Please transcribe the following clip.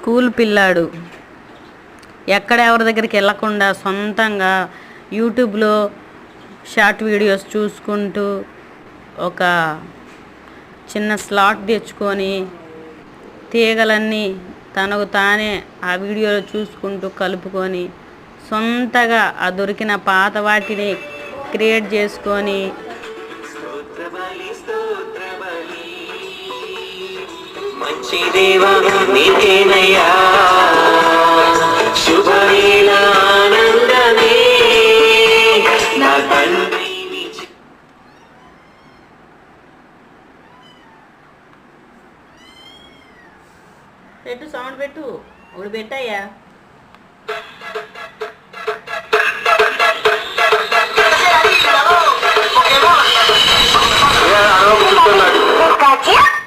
School పిల్లాడు ఎక్కడ ఎవరి దగ్గరికి వెళ్ళకుండా సొంతంగా యూట్యూబ్లో షార్ట్ వీడియోస్ చూసుకుంటూ ఒక చిన్న స్లాట్ తెచ్చుకొని తీగలన్నీ తనకు తానే ఆ వీడియోలో చూసుకుంటూ కలుపుకొని సొంతగా ఆ దొరికిన పాత వాటిని క్రియేట్ చేసుకొని మంచి దేవా నీకేనయ్యా శుభవేళ ఆనందమే నా తండ్రి పెట్టు సౌండ్ పెట్టు ఒకటి పెట్టయ్యా Yeah, I don't know.